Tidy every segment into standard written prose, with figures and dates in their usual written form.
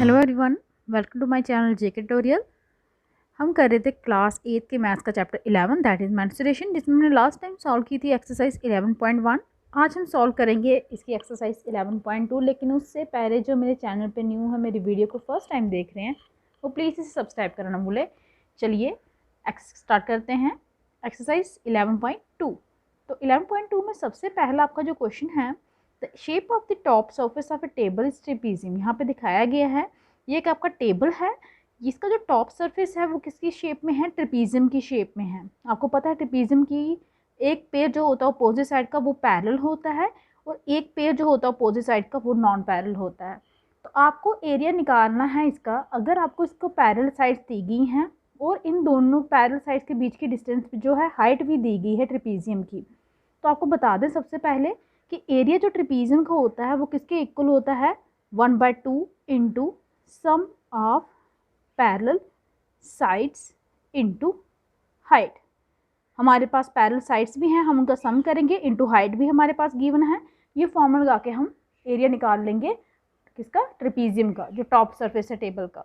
Hello everyone, welcome to my channel JK tutorial. हम कर रहे थे क्लास 8 के मैथ्स का चैप्टर 11 दैट इज़ मेंस्ट्रुएशन, जिसमें हमने लास्ट टाइम सॉल्व की थी एक्सरसाइज 11.1। आज हम सॉल्व करेंगे इसकी एक्सरसाइज 11.2। लेकिन उससे पहले जो मेरे चैनल पे न्यू है, मेरी वीडियो को फर्स्ट टाइम देख रहे हैं, वो प्लीज़ इसे सब्सक्राइब करना ना भूलें। चलिए स्टार्ट करते हैं एक्सरसाइज 11.2। तो 11.2 में सबसे पहला आपका जो क्वेश्चन है, the shape of the top surface of A table is trapezium. यहाँ पे दिखाया गया है ये एक आपका टेबल है, इसका जो टॉप सरफेस है वो किसकी शेप में है, ट्रेपीजियम की शेप में है। आपको पता है ट्रेपीजियम की एक पेयर जो होता है अपोजिट साइड का वो पैरेलल होता है, और एक पेयर जो होता है अपोजिट साइड का वो नॉन पैरेलल होता है। तो आपको एरिया निकालना है इसका। अगर आपको इसको पैरेलल साइड्स दी गई हैं और इन दोनों पैरेलल साइड्स के बीच की डिस्टेंस जो है हाइट भी दी गई है ट्रेपीजियम की, तो आपको बता दें सबसे पहले कि एरिया जो ट्रेपीजियम का होता है वो किसके इक्वल होता है, 1/2 into sum of parallel sides into height. हमारे पास पैरेलल साइड्स भी हैं, हम उनका सम करेंगे, इंटू हाइट भी हमारे पास गिवन है। ये फॉर्मूला लगा के हम एरिया निकाल लेंगे किसका, ट्रेपीजियम का, जो टॉप सरफेस है टेबल का।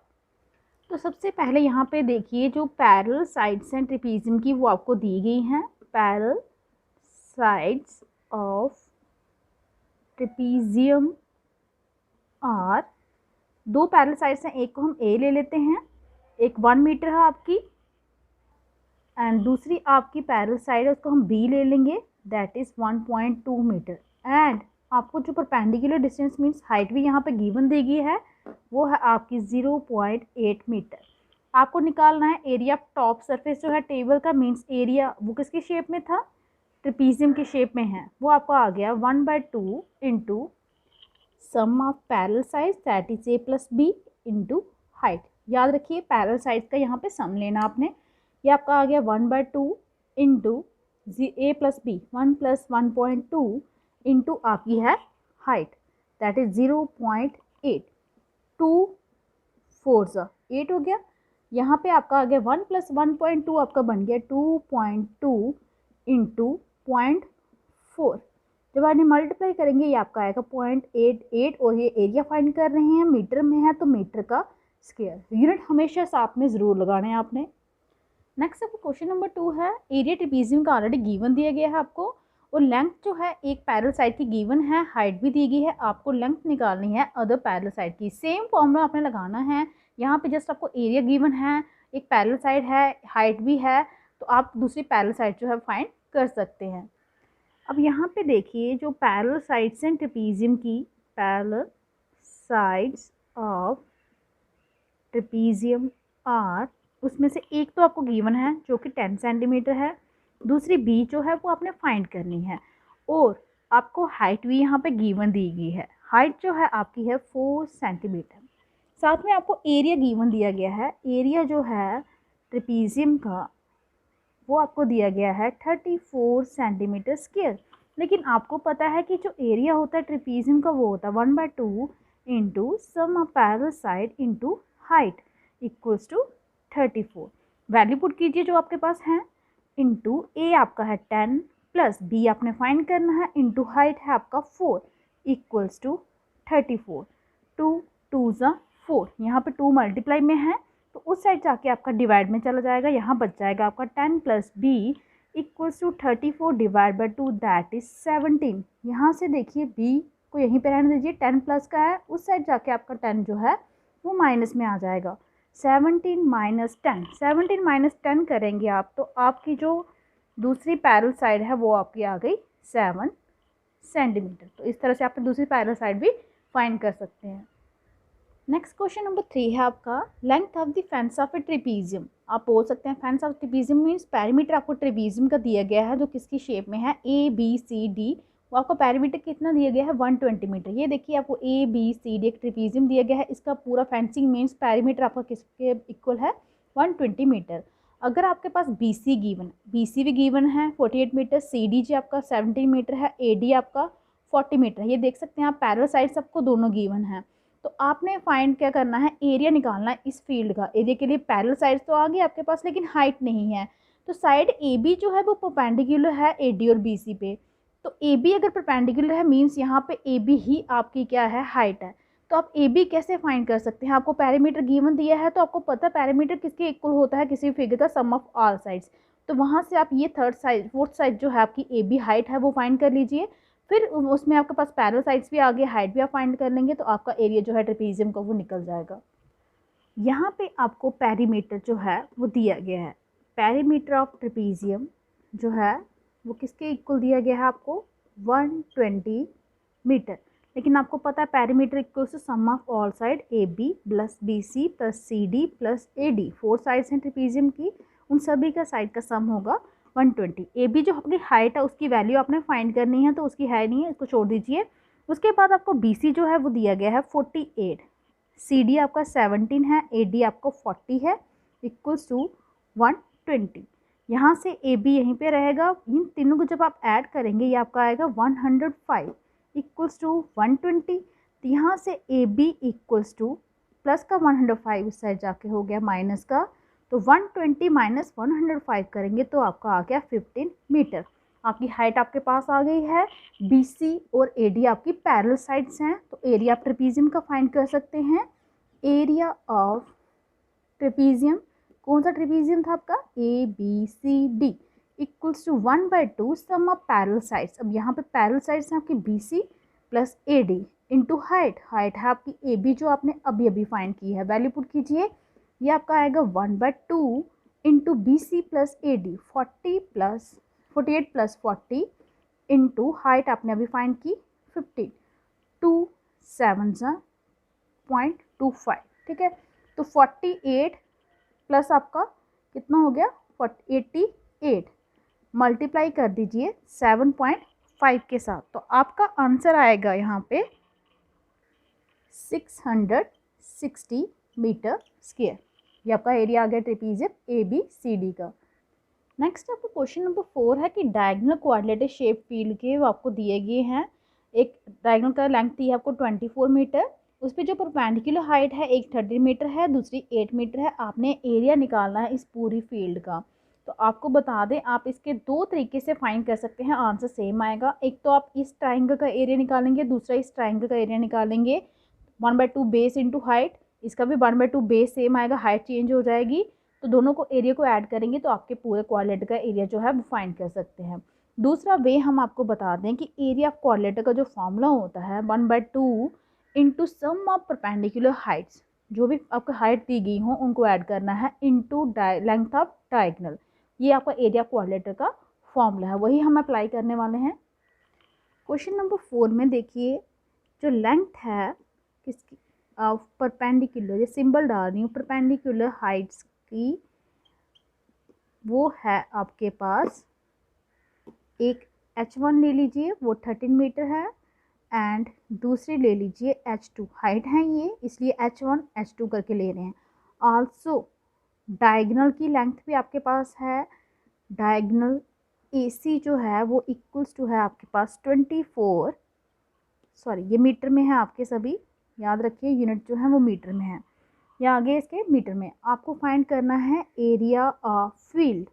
तो सबसे पहले यहाँ पे देखिए जो पैरेलल साइड्स हैं ट्रेपीजियम की वो आपको दी गई हैं। पैरेलल साइड्स ऑफ ट्रेपीजियम और दो पैरेलल साइड्स हैं, एक को हम ए ले लेते हैं, एक 1 मीटर है आपकी, एंड दूसरी आपकी पैरेलल साइड है उसको हम बी ले लेंगे, दैट इज़ 1.2 मीटर। एंड आपको जो परपेंडिकुलर डिस्टेंस मीन्स हाइट भी यहाँ पे गिवन दी गई है वो है आपकी 0.8 मीटर। आपको निकालना है एरिया टॉप सरफेस जो है टेबल का, मीन्स एरिया वो किसकी शेप में था, ट्रेपीजियम की शेप में है, वो आपको आ गया 1/2 into sum of parallel sides that is A plus B into height. याद रखिए पैरेलल साइड्स का यहाँ पे सम लेना आपने। ये आपका आ गया 1/2 इंटू ए प्लस बी, 1 + 1.2 इंटू आपकी है हाइट दैट इज 0.8, 2 4 8 हो गया। यहाँ पे आपका आ गया 1 + 1.2 आपका बन गया 2.2 इंटू 0.4। जब आपने मल्टीप्लाई करेंगे ये आपका आएगा 0.88, और ये एरिया फाइंड कर रहे हैं मीटर में है तो मीटर का स्क्वायर। यूनिट हमेशा साथ में ज़रूर लगाना है आपने। नेक्स्ट आपको क्वेश्चन नंबर 2 है, एरिया ट्रेपीजियम का ऑलरेडी गिवन दिया गया है आपको, और लेंथ जो है एक पैरेलल साइड की गिवन है, हाइट भी दी गई है, आपको लेंथ निकालनी है अदर पैरेलल साइड की। सेम फॉर्मूला आपने लगाना है। यहाँ पे जस्ट आपको एरिया गिवन है, एक पैरेलल साइड है, हाइट भी है, तो आप दूसरी पैरेलल साइड जो है फाइंड कर सकते हैं। अब यहाँ पे देखिए जो पैरेलल साइड्स हैं ट्रेपीजियम की, parallel sides of trapezium are, उसमें से एक तो आपको गिवन है जो कि 10 सेंटीमीटर है, दूसरी बी जो है वो आपने फाइंड करनी है, और आपको हाइट भी यहाँ पे गिवन दी गई है। हाइट जो है आपकी है 4 सेंटीमीटर। साथ में आपको एरिया गिवन दिया गया है। एरिया जो है ट्रेपीजियम का वो आपको दिया गया है 34 सेंटीमीटर स्क्वायर। लेकिन आपको पता है कि जो एरिया होता है ट्रेपीजियम का वो होता है 1/2 into sum of parallel side into height equals to 34। Value put कीजिए जो आपके पास है, इंटू ए आपका है 10 प्लस बी आपने फाइंड करना है, इंटू हाइट है आपका 4 इक्वल्स टू 34। 2 2 ज़ा 4, यहाँ पे 2 मल्टीप्लाई में है तो उस साइड जाके आपका डिवाइड में चला जाएगा, यहाँ बच जाएगा आपका 10 plus B equals to 34 divide by 2 that is 17। यहाँ से देखिए बी को यहीं पे रहने दीजिए, 10 प्लस का है, उस साइड जाके आपका 10 जो है वो माइनस में आ जाएगा। 17 - 10, 17 - 10 करेंगे आप तो आपकी जो दूसरी पैरेलल साइड है वो आपकी आ गई 7 सेंटीमीटर। तो इस तरह से आप दूसरी पैरेलल साइड भी फाइंड कर सकते हैं। नेक्स्ट क्वेश्चन नंबर 3 है आपका, length of the fence of A trapezium. आप बोल सकते हैं fence of trapezium means perimeter आपको ट्रेपीजियम का दिया गया है जो किसकी शेप में है, ए बी सी डी। वो आपको पैरीमीटर कितना दिया गया है, 120 मीटर। ये देखिए आपको ए बी सी डी एक ट्रेपीजियम दिया गया है, इसका पूरा फेंसिंग मीन्स पैरीमीटर आपका किसके इक्वल है, 120 मीटर। अगर आपके पास B C given, B C भी गिवन है 48 मीटर, सी डी जी आपका 17 मीटर है, ए डी आपका 40 मीटर है। ये देख सकते हैं आप पैरेलल साइड्स आपको दोनों गिवन है। तो आपने फाइंड क्या करना है, एरिया निकालना है इस फील्ड का। एरिया के लिए पैरेलल साइड्स तो आ गई आपके पास लेकिन हाइट नहीं है, तो साइड ए बी जो है वो परपेंडिकुलर है ए डी और बी सी पे। तो ए बी अगर परपेंडिकुलर है मीन्स यहाँ पे ए बी ही आपकी क्या है, हाइट है। तो आप ए बी कैसे फाइंड कर सकते हैं? आपको पैरामीटर गिवन दिया है तो आपको पता है पैरामीटर किसके इक्वल होता है, किसी फिगर का सम ऑफ ऑल साइड्स। तो वहाँ से आप ये थर्ड साइड फोर्थ साइड जो है आपकी ए बी हाइट है वो फाइंड कर लीजिए। फिर उसमें आपके पास पैरेलल साइड्स भी आ गए, हाइट भी आप फाइंड कर लेंगे, तो आपका एरिया जो है ट्रेपीजियम का वो निकल जाएगा। यहाँ पे आपको पेरीमीटर जो है वो दिया गया है। पेरीमीटर ऑफ ट्रेपीजियम जो है वो किसके इक्वल दिया गया है आपको? 120 मीटर। लेकिन आपको पता है perimeter equal to sum of all side A B plus B C plus C D plus A D. 4 sides हैं ट्रेपीजियम की, उन सभी का साइड का सम होगा 120। ए बी जो आपकी हाइट है उसकी वैल्यू आपने फाइंड करनी है, तो उसकी है नहीं है, इसको छोड़ दीजिए। उसके बाद आपको बी सी जो है वो दिया गया है 48, सी डी आपका 17 है, ए डी आपको 40 है, इक्वल्स टू 120। यहाँ से ए बी यहीं पे रहेगा, इन तीनों को जब आप ऐड करेंगे ये आपका आएगा 105 इक्वल्स टू 120। तो यहाँ से A B equals to plus का 105 उस साइड जाके हो गया माइनस का, तो 120 माइनस 105 करेंगे तो आपका आ गया 15 मीटर। आपकी हाइट आपके पास आ गई है। बी सी और ए डी आपकी पैरेलल साइड्स हैं, तो एरिया आप ट्रेपीजियम का फाइंड कर सकते हैं। एरिया ऑफ ट्रेपीजियम, कौन सा ट्रेपीजियम था आपका? A B C D equals to 1/2 sum of parallel sides. अब यहाँ पे पैरेलल साइड्स हैं आपकी B C plus A D into height. Height है आपकी ए बी जो आपने अभी अभी फाइंड की है, वैल्यू पुट कीजिए। ये आपका आएगा 1/2 into B C plus A D 48 plus 40 into height आपने अभी फाइंड की 15, 2 7 0.25। ठीक है, तो 48 प्लस आपका कितना हो गया 88, मल्टीप्लाई कर दीजिए 7.5 के साथ, तो आपका आंसर आएगा यहाँ पे 660 मीटर स्क्वायर। ये आपका एरिया आ गया trapezium A B C D का। नेक्स्ट आपको क्वेश्चन नंबर 4 है कि डायगोनल कोऑर्डिनेटेड शेप फील्ड के वो आपको दिए गए हैं। एक डायगोनल का लेंथ दी है आपको 24 मीटर, उस पर जो परपेंडिकुलर हाइट है एक 30 मीटर है, दूसरी 8 मीटर है। आपने एरिया निकालना है इस पूरी फील्ड का। तो आपको बता दें आप इसके दो तरीके से फाइंड कर सकते हैं, आंसर सेम आएगा। एक तो आप इस ट्राइंगल का एरिया निकालेंगे, दूसरा इस ट्राइंगल का एरिया निकालेंगे। 1/2 बेस इंटू हाइट, इसका भी 1/2 बेस सेम आएगा, हाइट चेंज हो जाएगी, तो दोनों को एरिया को ऐड करेंगे तो आपके पूरे क्वाड्रिलेटर का एरिया जो है वो फाइंड कर सकते हैं। दूसरा वे हम आपको बता दें कि एरिया ऑफ क्वाड्रिलेटर का जो फॉर्मूला होता है 1/2 into sum of perpendicular heights, जो भी आपको हाइट दी गई हो उनको ऐड करना है, इंटू लेंथ ऑफ डायगोनल। ये आपका एरिया ऑफ क्वाड्रिलेटर का फॉर्मूला है, वही हम अप्लाई करने वाले हैं। क्वेश्चन नंबर 4 में देखिए, जो लेंथ है किसकी परपेंडिकुलर, ये सिंबल डाल रही हूँ, परपेंडिकुलर हाइट्स की, वो है आपके पास एक h1 ले लीजिए वो 13 मीटर है, एंड दूसरी ले लीजिए h2, हाइट है ये इसलिए h1 h2 करके ले रहे हैं। आल्सो डायगोनल की लेंथ भी आपके पास है, डायगोनल AC जो है वो इक्वल्स टू है आपके पास 24, सॉरी ये मीटर में है आपके सभी, याद रखिए यूनिट जो है वो मीटर में है, या आगे इसके मीटर में। आपको फाइंड करना है area of field.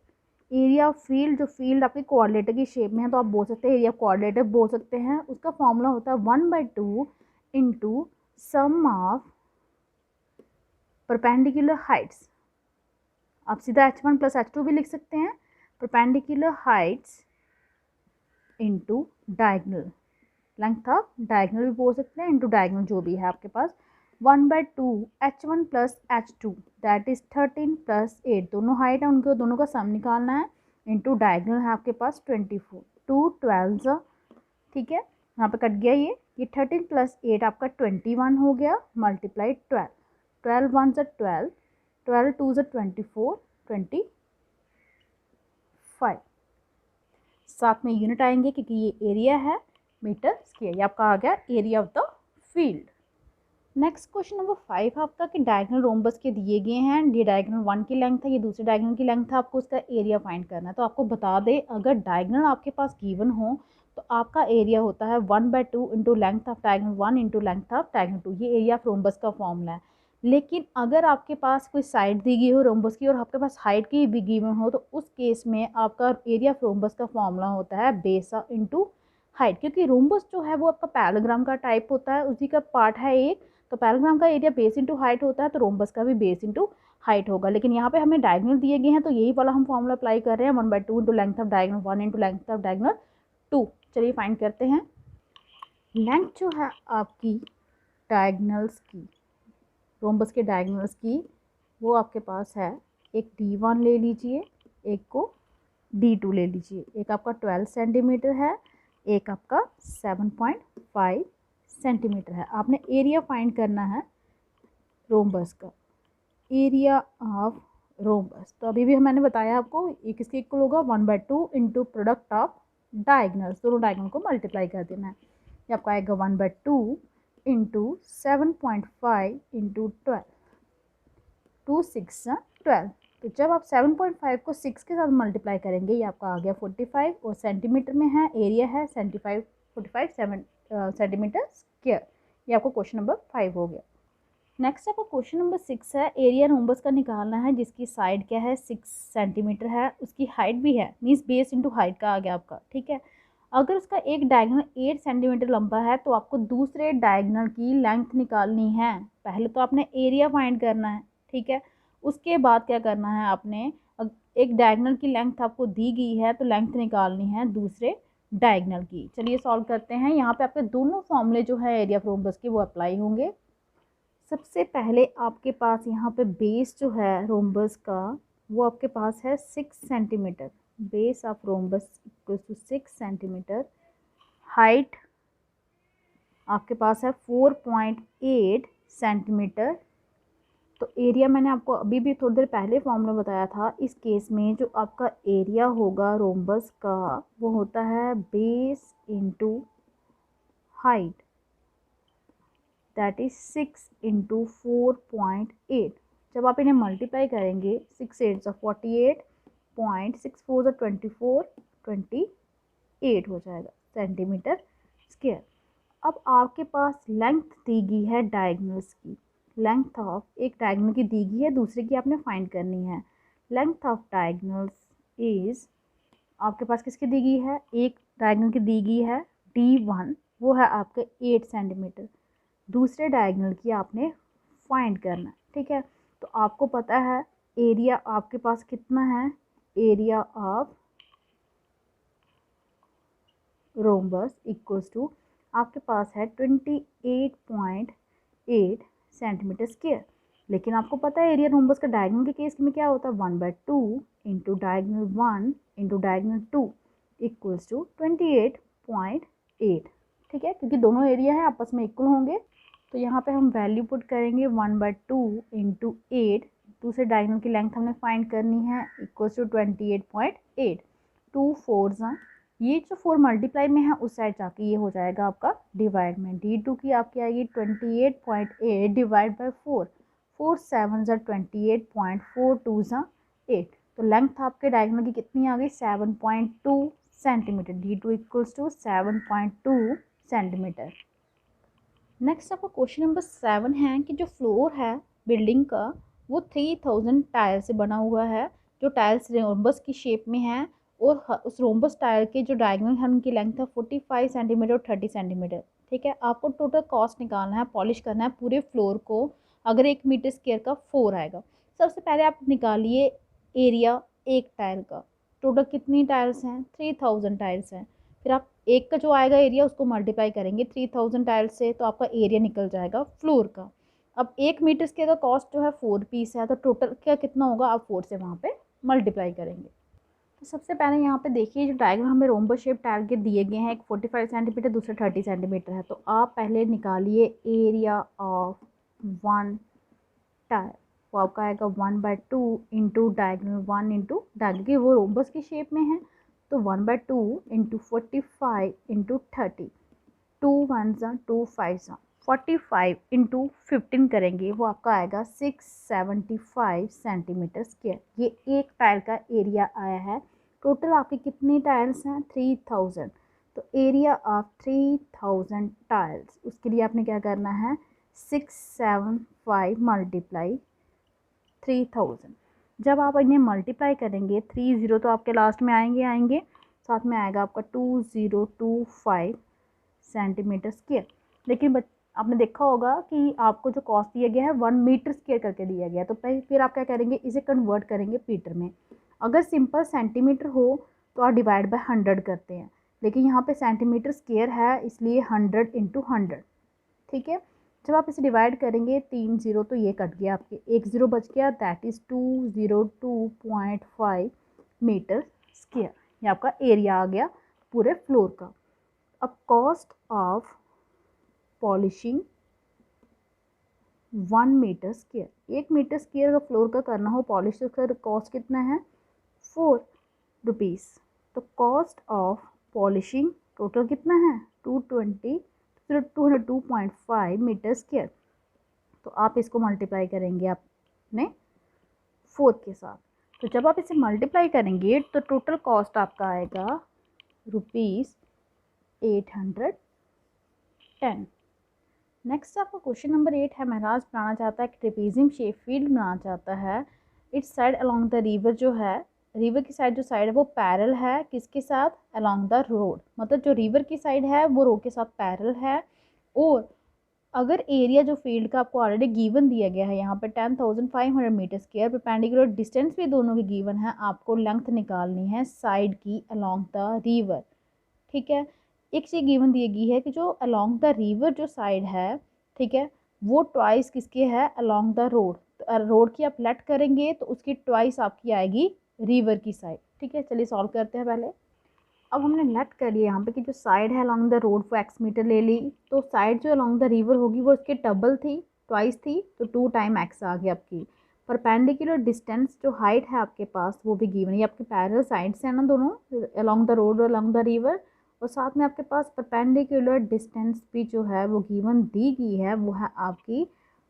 Area of field, जो फील्ड आपके कोऑर्डिनेटर की शेप में है तो आप बोल सकते हैं एरिया ऑफ कोऑर्डिनेटर बोल सकते हैं। उसका फॉर्मूला होता है 1/2 into sum of perpendicular heights. आप सीधा h1 प्लस h2 भी लिख सकते हैं, perpendicular heights into diagonal, length of diagonal भी बोल सकते हैं, इंटू डायगोनल जो भी है आपके पास। 1/2 h1 plus h2 that is 13 plus 8, दोनों हाइट है उनको दोनों का सम निकालना है, इंटू डायगोनल है आपके पास 24, 2 12, ठीक है यहाँ पे कट गया ये 13 प्लस 8 आपका 21 हो गया, मल्टीप्लाई 12, 12 1 से 12, 12 2 से 24, 25, साथ में यूनिट आएंगे क्योंकि ये एरिया है मीटर स्क्वायर। ये आपका आ गया area of the field. Next question number 5 आपका कि डायगोनल रोम्बस के दिए गए हैं, ये डायगोनल 1 की लेंथ है, ये दूसरे डायगोनल की लेंथ है, आपको उसका एरिया फाइंड करना है। तो आपको बता दें अगर डायगोनल आपके पास गिवन हो तो आपका एरिया होता है 1/2 into length of diagonal 1 into length of diagonal 2, ये एरिया ऑफ रोम्बस का फॉर्मूला है। लेकिन अगर आपके पास कोई साइड दी गई हो रोम्बस की और आपके पास हाइट की भी गिवन हो तो उस केस में आपका एरिया ऑफ रोम्बस का फॉर्मूला होता है बेस इंटू हाइट, क्योंकि रोम्बस जो है वो आपका पैराग्राम का टाइप होता है, उसी का पार्ट है एक, तो पैरेललोग्राम का एरिया बेस इंटू हाइट होता है, तो रोम्बस का भी बेस इंटू हाइट होगा। लेकिन यहाँ पे हमें डायगोनल दिए गए हैं, तो यही वाला हम फॉर्मूला अप्लाई कर रहे हैं, 1/2 into length of diagonal 1 into length of diagonal 2। चलिए फाइंड करते हैं। लेंथ जो है आपकी डायगोनल्स की, रोम्बस के डायगोनल्स की, वो आपके पास है, एक D1 ले लीजिए, एक को D2 ले लीजिए। एक आपका 12 सेंटीमीटर है, एक आपका 7.5 सेंटीमीटर है। आपने एरिया फाइंड करना है रोम्बस का, एरिया ऑफ रोम्बस। तो अभी भी मैंने बताया आपको, ये किसके इक्वल होगा, 1/2 इंटू प्रोडक्ट ऑफ डायगोनल्स, दोनों डायगोनल को मल्टीप्लाई कर देना है। ये आपका आएगा 1/2 इंटू 7.5 इंटू 12, 2 6 12। तो जब आप 7.5 को 6 के साथ मल्टीप्लाई करेंगे, ये आपका आ गया 45, और सेंटीमीटर में है, एरिया है 45 सेंटीमीटर स्क्वायर। ये आपको क्वेश्चन नंबर 5 हो गया। नेक्स्ट आपका क्वेश्चन नंबर 6 है, एरिया रोम्बस का निकालना है, जिसकी साइड क्या है 6 सेंटीमीटर है, उसकी हाइट भी है, मीन्स बेस इंटू हाइट का आ गया आपका, ठीक है। अगर उसका एक डायगोनल 8 सेंटीमीटर लंबा है, तो आपको दूसरे डायगोनल की लेंथ निकालनी है। पहले तो आपने एरिया फाइंड करना है, ठीक है। उसके बाद क्या करना है आपने, एक डायगोनल की लेंथ आपको दी गई है, तो लेंथ निकालनी है दूसरे डायगोनल की। चलिए सॉल्व करते हैं। यहाँ पे आपके दोनों फॉर्मूले जो है एरिया ऑफ रोम्बस के वो अप्लाई होंगे। सबसे पहले आपके पास यहाँ पे बेस जो है रोम्बस का, वो आपके पास है 6 centimetre, base of rhombus equal to 6 centimetre. Height आपके पास है 4.8 सेंटीमीटर। तो एरिया मैंने आपको अभी भी थोड़ी देर पहले फॉर्मूला बताया था। इस केस में जो आपका एरिया होगा रोम्बस का, वो होता है base into height, that is 6 into 4.8। जब आप इन्हें मल्टीप्लाई करेंगे, 6 8 48, 6 4 24, 28 हो जाएगा सेंटीमीटर स्क्वायर। अब आपके पास लेंथ दी गई है डायगोनल्स की, लेंथ ऑफ एक डायगोनल की दी गई है, दूसरे की आपने फाइंड करनी है। लेंथ ऑफ डायगोनल्स इज, आपके पास किसकी दी गई है, एक डायगोनल की दी गई है D1, वो है आपके 8 सेंटीमीटर। दूसरे डायगोनल की आपने फाइंड करना है, ठीक है। तो आपको पता है एरिया आपके पास कितना है, area of rhombus equals to आपके पास है 28.8 सेंटीमीटर स्क्वायर। लेकिन आपको पता है एरिया रोम्बस का डायगोनल के केस में क्या होता है, 1/2 into diagonal 1 into diagonal 2 equals to 28.8, ठीक है, क्योंकि दोनों एरिया है आपस में इक्वल होंगे। तो यहाँ पे हम वैल्यू पुट करेंगे 1/2 इंटू 8, दूसरे डायगोनल की लेंथ हमने फाइंड करनी है, इक्वल्स टू 28.8। 2 4 ये जो 4 मल्टीप्लाई में है उस साइड जाके ये हो जाएगा आपका डिवाइड में, D2 की आपकी आएगी 28.8 डिवाइड बाई 4, 4 7 28.4 2 8। तो लेंथ आपके डायगोनल की कितनी आ गई, 7.2 centimetre. D2 equals to 7.2 centimetre. Next आपका क्वेश्चन नंबर 7 है कि जो फ्लोर है बिल्डिंग का, वो 3000 टायर से बना हुआ है, जो टायर्स रोम्बस की शेप में है, और उस रोम्बस टायर के जो डायगोनल है उनकी लेंथ है 45 सेंटीमीटर और 30 सेंटीमीटर, ठीक है। आपको टोटल कॉस्ट निकालना है, पॉलिश करना है पूरे फ्लोर को, अगर 1 मीटर स्क्वायर का 4 आएगा। सबसे पहले आप निकालिए एरिया एक टायर का, टोटल कितनी टायर्स हैं, 3000 टायर्स हैं। फिर आप एक का जो आएगा एरिया उसको मल्टीप्लाई करेंगे 3000 टाइल्स से, तो आपका एरिया निकल जाएगा फ्लोर का। अब 1 मीटर के का कॉस्ट जो है 4 पीस है, तो टोटल क्या कितना होगा, आप 4 से वहाँ पे मल्टीप्लाई करेंगे। तो सबसे पहले यहाँ पे देखिए, जो डायग्राम हमें रोम्बस शेप टायर के दिए गए हैं, एक 45 सेंटीमीटर दूसरा 30 सेंटीमीटर है। तो आप पहले निकालिए एरिया ऑफ 1 टायर, वो आपका आएगा 1/2 इंटू डायगोनल 1 इंटू डायगोनल की वो रोम्बस की शेप में है, तो 1/2 इंटू 45 इंटू 30, 2 1 2 5 45 इंटू 15 करेंगे, वो आपका आएगा 675 सेंटीमीटर स्क्वायर। ये एक टायर का एरिया आया है। टोटल आपके कितने टायर्स हैं, 3000। तो एरिया ऑफ 3000 टायर्स, उसके लिए आपने क्या करना है, 675 मल्टीप्लाई 3000। जब आप इन्हें मल्टीप्लाई करेंगे, 30 तो आपके लास्ट में आएंगे, साथ में आएगा आपका 2025 सेंटीमीटर स्क्वायर। लेकिन आपने देखा होगा कि आपको जो कॉस्ट दिया गया है 1 मीटर स्क्वायर करके दिया गया है, तो फिर आप क्या करेंगे, इसे कन्वर्ट करेंगे मीटर में। अगर सिंपल सेंटीमीटर हो तो आप डिवाइड बाय 100 करते हैं, लेकिन यहाँ पे सेंटीमीटर स्क्वायर है इसलिए 100 इंटू 100, ठीक है। जब आप इसे डिवाइड करेंगे 3 0 तो ये कट गया, आपके 1 0 बच गया, दैट इज़ 202.5 मीटर स्क्वायर। ये आपका एरिया आ गया पूरे फ्लोर का। अब cost of polishing 1 metre square, 1 metre square का फ्लोर का करना हो पॉलिश, तो उसका कॉस्ट कितना है, 4 रुपीज़। तो कॉस्ट ऑफ पॉलिशिंग टोटल कितना है, 202.5 मीटर स्क्वायर। तो आप इसको मल्टीप्लाई करेंगे अपने 4 के साथ। तो जब आप इसे मल्टीप्लाई करेंगे तो टोटल कॉस्ट आपका आएगा ₹810। नेक्स्ट आपका क्वेश्चन नंबर 8 है, महराज बनाना चाहता है, ट्रेपेजियम शेप फील्ड बनाना चाहता है। It's side along the river, जो है रिवर की साइड जो साइड है वो पैरल है किसके साथ, अलोंग द रोड, मतलब जो रिवर की साइड है वो रोड के साथ पैरल है। और अगर एरिया जो फील्ड का आपको ऑलरेडी गिवन दिया गया है यहाँ पे 10,500 मीटर स्क्वायर, परपेंडिकुलर डिस्टेंस भी दोनों की गिवन है, आपको लेंथ निकालनी है साइड की अलोंग द रिवर, ठीक है। एक चीज़ गिवन दी गई है कि जो अलोंग द रिवर जो साइड है, ठीक है, वो ट्वाइस किसके है, अलोंग द रोड। तो रोड की आप लेट करेंगे तो उसकी ट्वाइस आपकी आएगी रिवर की साइड, ठीक है। चलिए सॉल्व करते हैं पहले। अब हमने लेट कर लिया यहाँ पे कि जो साइड है अलोंग द रोड वो x मीटर ले ली, तो साइड जो अलोंग द रिवर होगी वो इसके डबल थी, ट्वाइस थी, तो 2 टाइम x आ गई आपकी। परपेंडिकुलर डिस्टेंस जो हाइट है आपके पास वो भी गिवन है, ये आपके पैरेलल साइड्स हैं ना दोनों, अलोंग द रोड और अलोंग द रिवर, और साथ में आपके पास परपेंडिकुलर डिस्टेंस भी जो है वो गिवन दी गई है, वो है आपकी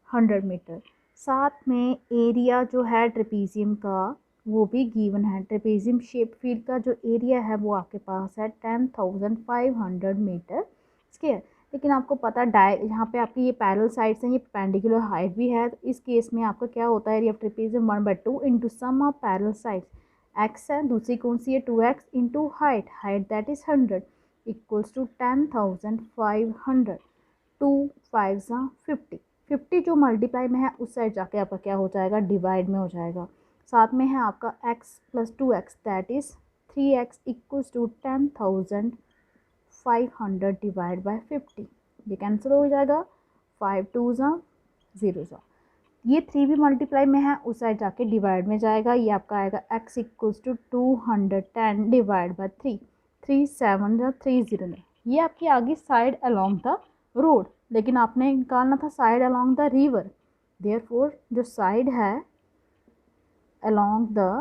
100 मीटर। साथ में एरिया जो है ट्रेपेजियम का वो भी गिवन है, ट्रेपेजियम शेप फील्ड का जो एरिया है वो आपके पास है 10,500 मीटर स्क्वायर। लेकिन आपको पता यहाँ पे आपकी ये पैरेलल साइड्स हैं, ये परपेंडिकुलर हाइट भी है, तो इस केस में आपका क्या होता है, area of trapezium 1/2 into sum of parallel sides, x है, दूसरी कौन सी है 2x into height, height that is 100 equals to 10,500, 2 5 50, 50 जो मल्टीप्लाई में है उस साइड जाके आपका क्या हो जाएगा, डिवाइड में हो जाएगा। साथ में है आपका x + 2x that is 3x equals to 10,500 divide by 50, ये कैंसिल हो जाएगा, 5 2 0, ये 3 भी मल्टीप्लाई में है उस साइड जाके डिवाइड में जाएगा, ये आपका आएगा x equals to 210 divide by 3, 3 7 30, ये आपकी आ गई साइड अलोंग द रोड, लेकिन आपने निकालना था side along the river, therefore जो साइड है along the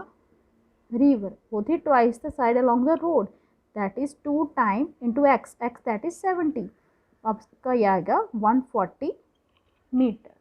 river वो थी twice the side along the road, that is 2 time into x, that is 70, अब इसका ये आएगा 140 मीटर।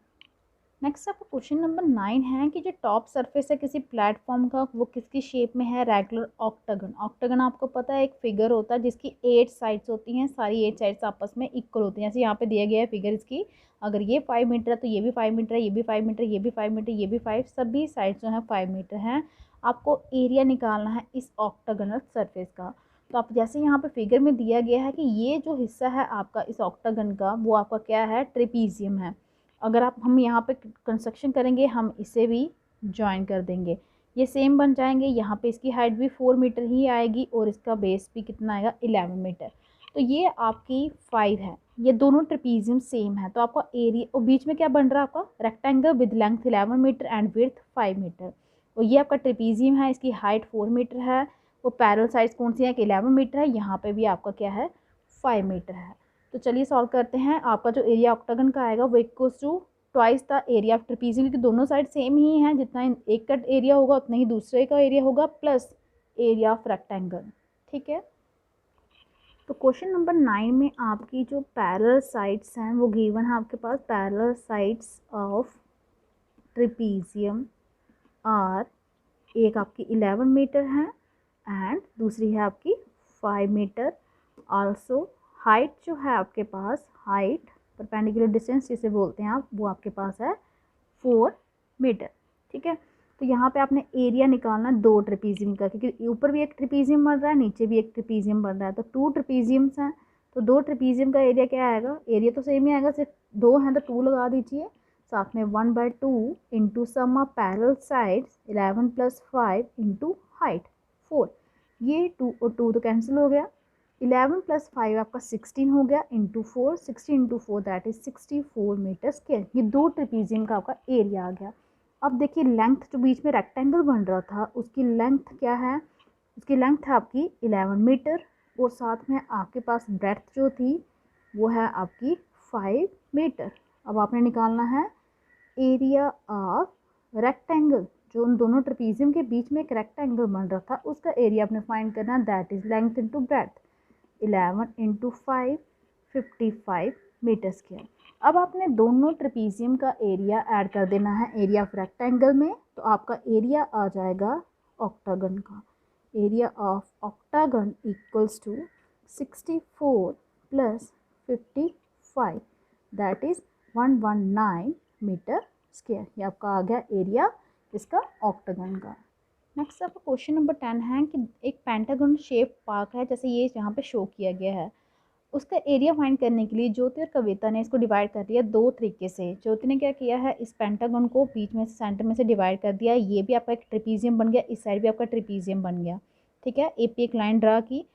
नेक्स्ट आपका क्वेश्चन नंबर 9 है कि जो टॉप सरफेस है किसी प्लेटफॉर्म का वो किसकी शेप में है, रेगुलर ऑक्टागन। ऑक्टागन आपको पता है एक फिगर होता है जिसकी 8 साइड्स होती हैं, सारी 8 साइड्स आपस में इक्वल होती हैं, जैसे यहाँ पे दिया गया है फिगर इसकी, अगर ये 5 मीटर है तो ये भी 5 मीटर है, ये भी 5 मीटर, ये भी 5 मीटर, ये भी 5, सभी साइड्स जो हैं 5 मीटर हैं। आपको एरिया निकालना है इस ऑक्टागनल सरफेस का। तो आप जैसे यहाँ पे फिगर में दिया गया है कि ये जो हिस्सा है आपका इस ऑक्टागन का वो आपका क्या है, ट्रेपीजियम है। अगर हम यहाँ पे कंस्ट्रक्शन करेंगे हम इसे भी ज्वाइन कर देंगे, ये सेम बन जाएंगे, यहाँ पे इसकी हाइट भी 4 मीटर ही आएगी और इसका बेस भी कितना आएगा, 11 मीटर। तो ये आपकी 5 है, ये दोनों ट्रेपीजियम सेम है, तो आपका एरिया और बीच में क्या बन रहा है आपका rectangle with length 11 metre and width 5 metre, और ये आपका ट्रेपीजियम है, इसकी हाइट 4 मीटर है, वो पैरेलल साइड्स कौन सी है कि 11 मीटर है, यहाँ पे भी आपका क्या है 5 मीटर है। तो चलिए सॉल्व करते हैं। आपका जो एरिया ऑक्टागन का आएगा वो equals to twice the area of trapezium, क्योंकि दोनों साइड सेम ही हैं, जितना एक का एरिया होगा उतना ही दूसरे का एरिया होगा, प्लस एरिया ऑफ रेक्टेंगल, ठीक है। तो क्वेश्चन नंबर 9 में आपकी जो पैरेलल साइड्स हैं वो गिवन है आपके पास, parallel sides of trapezium are, एक आपकी 11 मीटर है एंड दूसरी है आपकी 5 मीटर। आल्सो हाइट जो है आपके पास, हाइट परपेंडिकुलर डिस्टेंस जिसे बोलते हैं आप, वो आपके पास है 4 मीटर, ठीक है। तो यहाँ पे आपने एरिया निकालना 2 ट्रेपीजियम का, क्योंकि ऊपर भी एक ट्रेपीजियम बन रहा है नीचे भी एक ट्रेपीजियम बन रहा है, तो 2 ट्रेपीजियम्स हैं, तो 2 ट्रेपीजियम का एरिया क्या आएगा, एरिया तो सेम ही आएगा, सिर्फ 2 हैं तो 2 लगा दीजिए, साथ में 1/2 into sum of parallel sides 11 + 5 into height 4। ये 2 और 2 तो कैंसिल हो गया, 11 + 5 आपका 16 हो गया into 4, 60 into 4 that is 64 metre square. ये 2 ट्रेपीजियम का आपका एरिया आ गया। अब देखिए लेंथ जो बीच में रेक्टेंगल बन रहा था उसकी लेंथ क्या है, उसकी लेंथ है आपकी 11 मीटर और साथ में आपके पास ब्रेड्थ जो थी वो है आपकी 5 मीटर। अब आपने निकालना है एरिया ऑफ रेक्टेंगल, जो उन दोनों ट्रेपीजियम के बीच में एक रेक्टेंगल बन रहा था उसका एरिया आपने फाइंड करना है, that is length into breadth, 11 into 5 55 metre square. अब आपने दोनों ट्रेपीजियम का एरिया ऐड कर देना है एरिया ऑफ रेक्टेंगल में, तो आपका एरिया आ जाएगा ऑक्टागन का, area of octagon equals to 64 + 55 that is 119 metre square. ये आपका आ गया एरिया इसका ऑक्टागन का। नेक्स्ट आपका क्वेश्चन नंबर 10 है कि एक पेंटागन शेप पार्क है, जैसे ये यहाँ पे शो किया गया है, उसका एरिया फाइंड करने के लिए ज्योति और कविता ने इसको डिवाइड कर दिया 2 तरीके से। ज्योति ने क्या किया है, इस पेंटागन को बीच में से सेंटर में से डिवाइड कर दिया, ये भी आपका एक ट्रेपीजियम बन गया, इस साइड भी आपका ट्रेपीजियम बन गया, ठीक है, ए पे एक लाइन ड्रा की।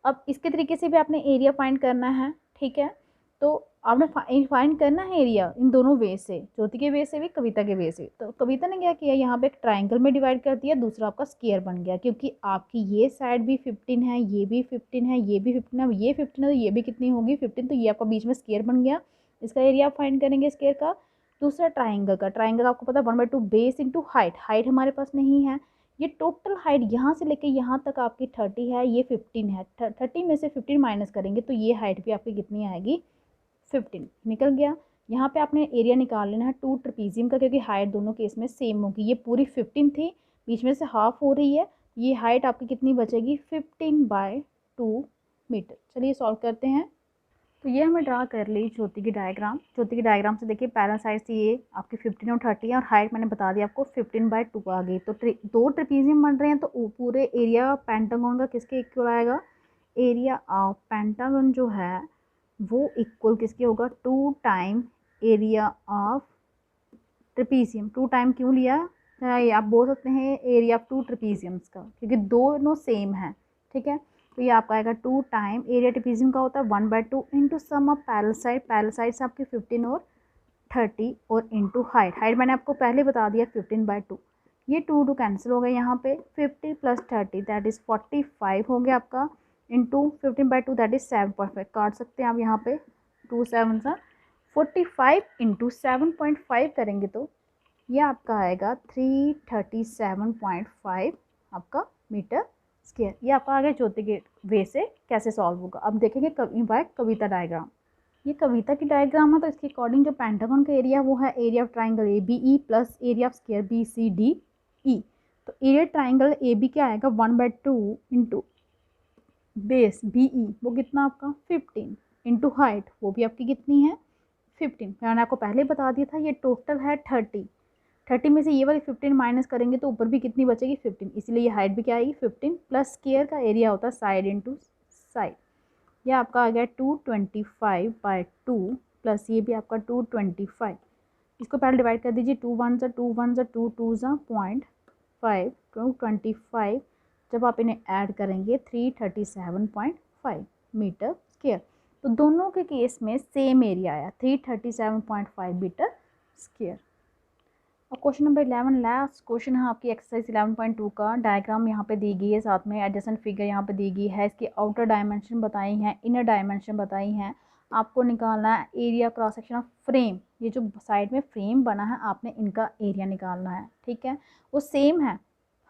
अब इसके तरीके से भी आपने एरिया फाइंड करना है, ठीक है, तो आपने फाइंड करना है एरिया इन दोनों वे से, ज्योति के वे से भी कविता के वे से। तो कविता ने क्या किया, यहाँ पे एक ट्राइंगल में डिवाइड कर दिया, दूसरा आपका स्क्वायर बन गया, क्योंकि आपकी ये साइड भी 15 है, ये भी 15 है, ये भी 15 है, ये 15 है, तो ये भी कितनी होगी 15, तो ये आपका बीच में स्क्वायर बन गया, इसका एरिया आप फाइंड करेंगे स्क्वायर का। दूसरा ट्राइंगल का, ट्राइंगल आपको पता है 1/2 बेस इंटू हाइट, हाइट हमारे पास नहीं है, ये टोटल हाइट यहाँ से लेके यहाँ तक आपकी 30 है, ये 15 है, 30 में से 15 माइनस करेंगे तो ये हाइट भी आपकी कितनी आएगी 15 निकल गया। यहाँ पे आपने एरिया निकाल लेना है 2 ट्रेपीजियम का, क्योंकि हाइट दोनों केस में सेम होगी, ये पूरी 15 थी, बीच में से हाफ हो रही है, ये हाइट आपकी कितनी बचेगी 15/2 मीटर। चलिए सॉल्व करते हैं। तो ये हमें ड्रा कर ली ज्योति की डायग्राम। ज्योति की डायग्राम से देखिए पैरेलल साइड से ये आपकी 15 और 30 है और हाइट मैंने बता दिया आपको 15/2 आ गई। तो 2 ट्रेपीजियम बन रहे हैं तो पूरे एरिया पेंटागन का किसके इक्वल आएगा, एरिया ऑफ पेंटागन जो है वो इक्वल किसके होगा, 2 time area of trapezium. 2 time क्यों लिया, ये आप बोल सकते हैं एरिया ऑफ 2 ट्रेपीजियम्स का, क्योंकि दोनों सेम है, ठीक है। तो ये आपका आएगा 2 टाइम एरिया ट्रेपीजियम का होता है 1/2 into sum of parallel side, parallel sides आपके 15 और 30 और इंटू हाइट, हाइट मैंने आपको पहले बता दिया 15/2, ये 2 कैंसिल हो गए, यहाँ पे 50 + 30 दैट इज़ 45 हो गया आपका, इंटू 15/2 दैट इज़ 7.5, काट सकते हैं आप यहाँ पे 2 7 45 इंटू 7.5 करेंगे तो ये आपका आएगा 337.5 आपका मीटर स्क्वायर। ये आपका आ गया ज्योति के वे से कैसे सॉल्व होगा। अब देखेंगे कविता डायग्राम। ये कविता की डायग्राम है, तो इसके अकॉर्डिंग जो पेंटागन का एरिया वो है area of triangle A B E plus area of square B C D E. तो एरिया ट्राइंगल ए बी क्या आएगा 1/2 इंटू बेस बी ई वो कितना आपका 15 इंटू हाइट वो भी आपकी कितनी है 15, मैंने आपको पहले बता दिया था ये टोटल है 30 में से ये वाली 15 माइनस करेंगे तो ऊपर भी कितनी बचेगी 15, इसलिए ये हाइट भी क्या आएगी 15 प्लस स्क्वायर का एरिया होता है साइड इंटू साइड, यह आपका आ गया 225/2 प्लस ये भी आपका 225, इसको पहले डिवाइड कर दीजिए 2 1 2 1 2 2 0.5 225, जब आप इन्हें ऐड करेंगे 337.5 मीटर स्क्वायर। तो दोनों के केस में सेम एरिया आया 337.5 मीटर स्क्वायर। अब क्वेश्चन नंबर 11 लास्ट क्वेश्चन है आपकी एक्सरसाइज 11.2 का। डायग्राम यहाँ पे दी गई है, साथ में एडजेसेंट फिगर यहाँ पे दी गई है, इसकी आउटर डायमेंशन बताई हैं, इनर डायमेंशन बताई हैं। आपको निकालना है area cross section of frame, ये जो साइड में फ्रेम बना है आपने इनका एरिया निकालना है, ठीक है। वो सेम है,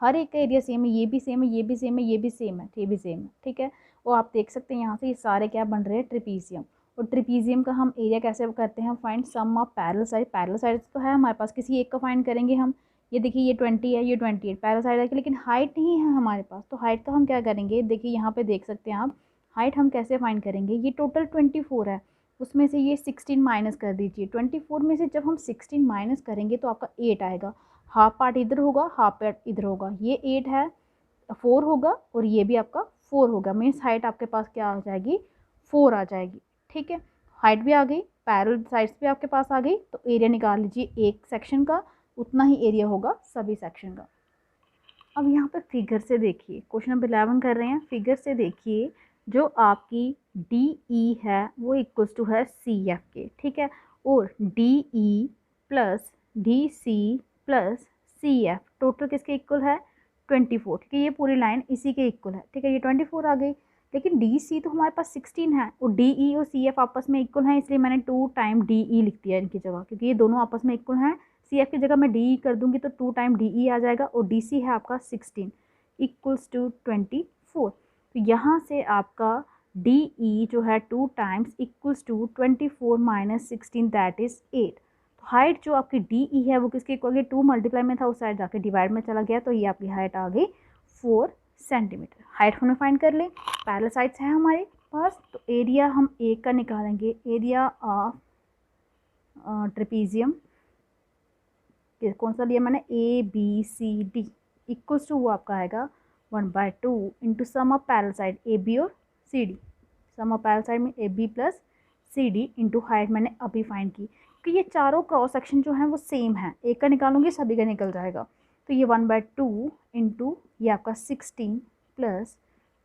हर एक का एरिया सेम है, ये भी सेम है, ये भी सेम है, ये भी सेम है, ये भी सेम है, ठीक है। वो आप देख सकते हैं यहाँ से ये सारे क्या बन रहे हैं ट्रेपीजियम, और ट्रेपीजियम का हम एरिया कैसे करते हैं find, sum of parallel side, parallel side तो है हमारे पास, किसी एक का फाइंड करेंगे हम, ये देखिए ये 20 है, ये 28 पैरेलल साइड है, लेकिन हाइट नहीं है हमारे पास, तो हाइट का हम क्या करेंगे, देखिए यहाँ पे देख सकते हैं आप हाइट हम कैसे फाइंड करेंगे, ये टोटल 24 है, उसमें से ये 16 माइनस कर दीजिए, 24 में से जब हम 16 माइनस करेंगे तो आपका 8 आएगा, हाफ पार्ट इधर होगा हाफ पार्ट इधर होगा, ये 8 है 4 होगा और ये भी आपका 4 होगा, मीन्स हाइट आपके पास क्या आ जाएगी 4 आ जाएगी। ठीक है, हाइट भी आ गई, पैरेलल साइड्स भी आपके पास आ गई, तो एरिया निकाल लीजिए एक सेक्शन का, उतना ही एरिया होगा सभी सेक्शन का। अब यहाँ पे फिगर से देखिए, क्वेश्चन नंबर 11 कर रहे हैं, फिगर से देखिए जो आपकी डी ई है वो इक्वल्स टू है सी एफ के। ठीक है, और D E plus D C plus C F total किसके इक्वल है 24। ठीक है, ये पूरी लाइन इसी के इक्वल है। ठीक है, ये 24 आ गई, लेकिन डी सी तो हमारे पास 16 है और डी ई और सी एफ आपस में इक्वल हैं, इसलिए मैंने 2 टाइम डी ई लिख दिया इनकी जगह, क्योंकि ये दोनों आपस में इक्वल हैं। सी एफ की जगह मैं डी ई कर दूंगी तो 2 टाइम डी ई आ जाएगा, और डी सी है आपका 16 इक्वल्स टू 24। तो यहाँ से आपका डी ई जो है 2 times equals to 24 minus 16 that is 8। तो हाइट जो आपकी डी ई है वो किसके इक्वल है, 2 मल्टीप्लाई में था उस साइड जाके डिवाइड में चला गया, तो ये आपकी हाइट आ गई 4 सेंटीमीटर। हाइट हमने फाइंड कर ली, पैरेलल साइड्स है हमारे पास, तो एरिया हम एक का निकालेंगे, एरिया ऑफ ट्रेपीजियम कौन सा लिया मैंने, A B C D equals to वो आपका आएगा 1/2 into sum of parallel side A B और C D, sum of parallel side में A B plus C D into height मैंने अभी फाइंड की, क्योंकि ये चारों क्रॉस सेक्शन जो हैं वो सेम है, एक का निकालूंगी सभी का निकल जाएगा। तो ये 1/2 इंटू ये आपका 16 प्लस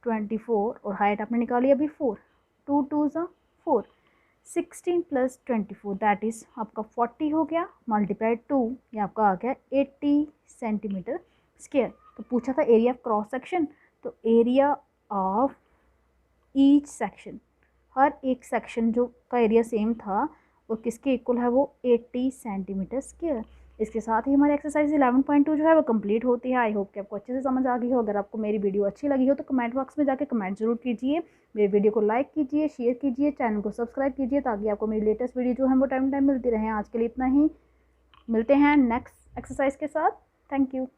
24 और हाइट आपने निकाली अभी 4, 2 2 4, 16 प्लस 24 दैट इज़ आपका 40 हो गया, मल्टीप्लाई 2 ये आपका आ गया 80 सेंटीमीटर स्क्वायर। तो पूछा था एरिया ऑफ क्रॉस सेक्शन, तो एरिया ऑफ ईच सेक्शन, हर एक सेक्शन जो का एरिया सेम था वो किसके इक्वल है, वो 80 सेंटीमीटर स्क्वायर। इसके साथ ही हमारी एक्सरसाइज 11.2 जो है वो कंप्लीट होती है। आई होप कि आपको अच्छे से समझ आ गई हो। अगर आपको मेरी वीडियो अच्छी लगी हो तो कमेंट बॉक्स में जाके कमेंट जरूर कीजिए, मेरी वीडियो को लाइक कीजिए, शेयर कीजिए, चैनल को सब्सक्राइब कीजिए, ताकि आपको मेरी लेटेस्ट वीडियो जो है वो टाइम टाइम मिलती रहे। आज के लिए इतना ही, मिलते हैं नेक्स्ट एक्सरसाइज के साथ। Thank you.